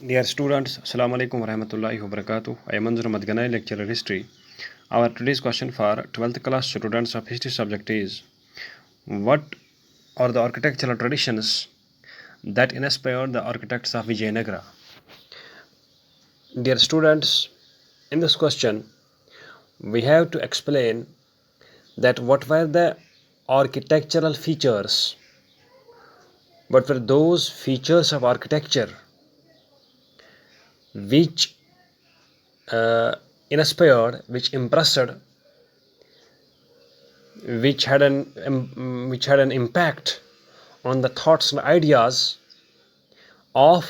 Dear students, Assalamu alaikum warahmatullahi wabarakatuh. I am Anzur Madganai, lecturer history. Our today's question for 12th class students of history subject is: what are the architectural traditions that inspired the architects of Vijayanagara? Dear students, in this question, we have to explain that what were the architectural features, what were those features of architecture which inspired, which impressed, which had an impact on the thoughts and ideas of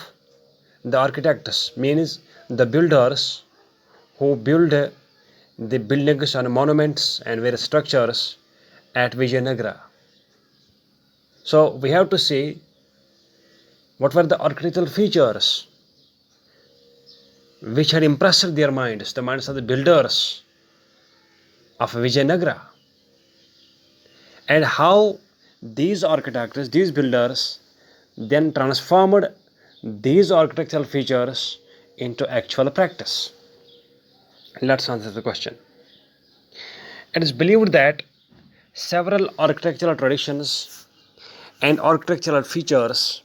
the architects, means the builders who built the buildings and monuments and various structures at Vijayanagara. So we have to see what were the architectural features which had impressed their minds, the minds of the builders of Vijayanagara, and how these architects, these builders, then transformed these architectural features into actual practice. Let's answer the question. It is believed that several architectural traditions and architectural features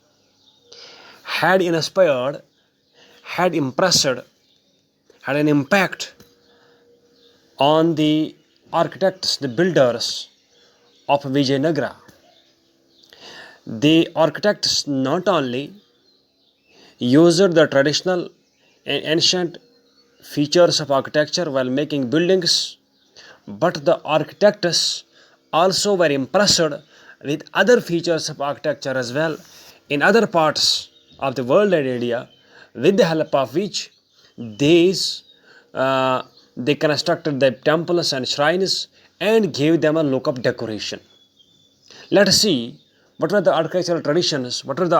had inspired, had impressed, had an impact on the architects, the builders of Vijayanagara. The architects not only used the traditional and ancient features of architecture while making buildings, but the architects also were impressed with other features of architecture as well in other parts of the world and India, with the help of which these they constructed the temples and shrines and gave them a look of decoration. Let us see what were the architectural traditions, what were the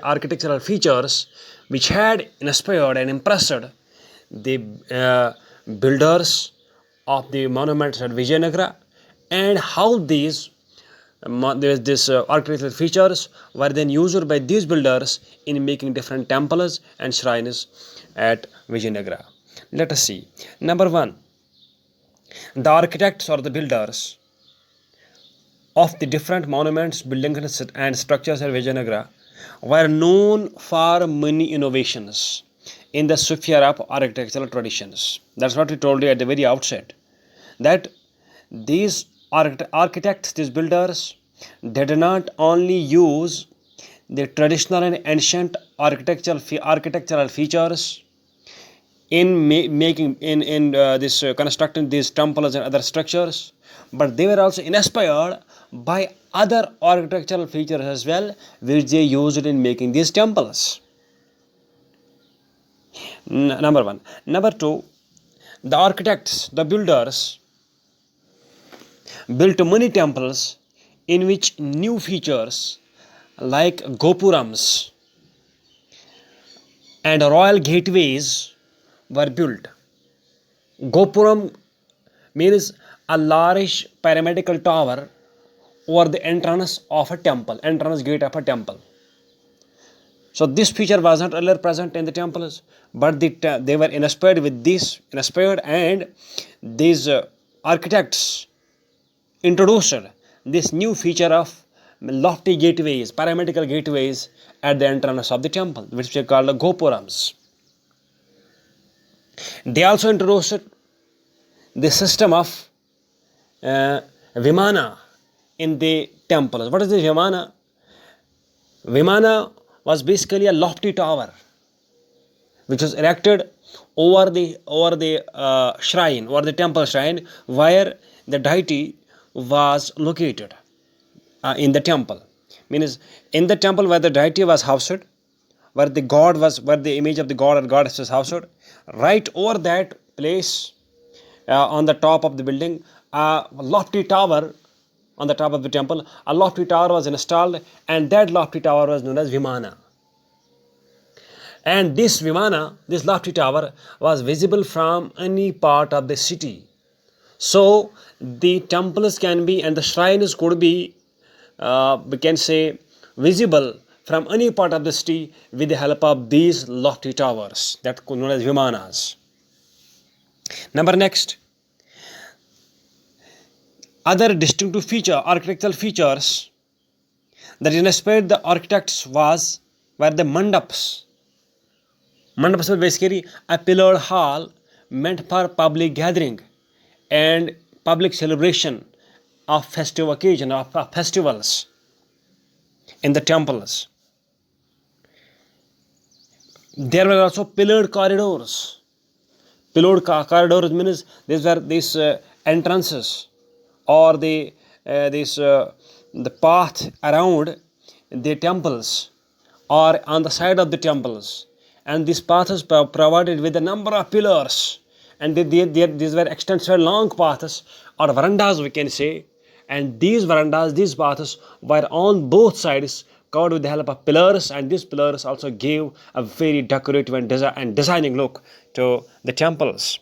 architectural features which had inspired and impressed the builders of the monuments at Vijayanagara, and how these architectural features were then used by these builders in making different temples and shrines at Vijayanagara. Let us see. Number one, the architects or the builders of the different monuments, buildings and structures at Vijayanagara were known for many innovations in the sphere of architectural traditions. That's what we told you at the very outset, that these architects, these builders, they did not only use the traditional and ancient architectural features in making in this constructing these temples and other structures, but they were also inspired by other architectural features as well, which they used in making these temples. Number one. Number two, the architects, the builders, built many temples in which new features like gopurams and royal gateways were built. Gopuram means a large pyramidal tower over the entrance of a temple, entrance gate of a temple. So this feature was not earlier present in the temples, but they were inspired with this, and these architects introduced this new feature of lofty gateways, pyramidal gateways at the entrance of the temple, which we call the gopurams. They also introduced the system of Vimana in the temples. What is the Vimana? Vimana was basically a lofty tower which was erected over the shrine, or the temple shrine, where the deity was located in the temple. Means in the temple where the deity was housed, where the image of the god or goddess was housed, right over that place, on the top of the building, a lofty tower on the top of the temple, a lofty tower was installed, and that lofty tower was known as Vimana. And this Vimana, this lofty tower, was visible from any part of the city. So the temples can be, and the shrines could be, we can say, visible from any part of the city with the help of these lofty towers that are known as Vimanas. Next, other distinctive architectural features that inspired the architects were the mandaps. Mandaps was basically a pillared hall meant for public gathering and public celebration of festive occasion, of festivals in the temples. There were also pillared corridors. Pillared corridors means these entrances or the path around the temples or on the side of the temples, and these paths provided with a number of pillars, and these were extensive long paths or verandas we can say, and these paths were on both sides covered with the help of pillars, and these pillars also gave a very decorative and designing look to the temples.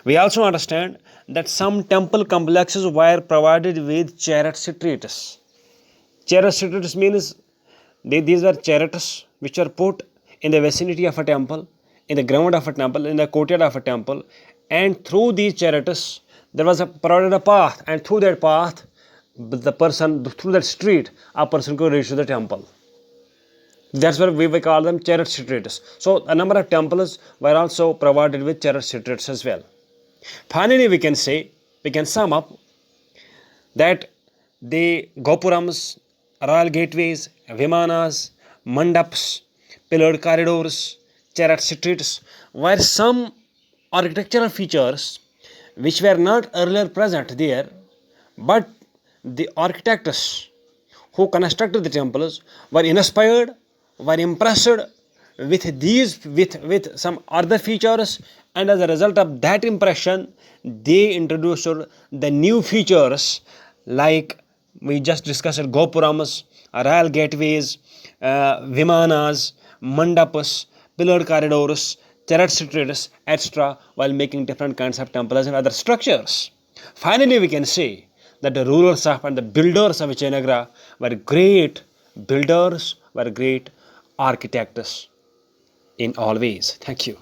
We also understand that some temple complexes were provided with chariot streets. Chariot streets means these were chariots which were put in the vicinity of a temple, in the ground of a temple, in the courtyard of a temple, and through these chariots there was provided a path, and through that path through that street a person could reach to the temple. That's why we call them chariot streets. So a number of temples were also provided with chariot streets as well. Finally, we can sum up that the gopurams, royal gateways, vimanas, mandaps, pillared corridors, chariot streets were some architectural features which were not earlier present there, but the architects who constructed the temples were inspired, were impressed with some other features, and as a result of that impression they introduced the new features like we just discussed: gopurams, royal gateways, vimanas, mandapas, pillared corridors, chariot streets, etc., while making different kinds of temples and other structures. Finally, we can say that the rulers and the builders of Vijayanagara were great builders, were great architects in all ways. Thank you.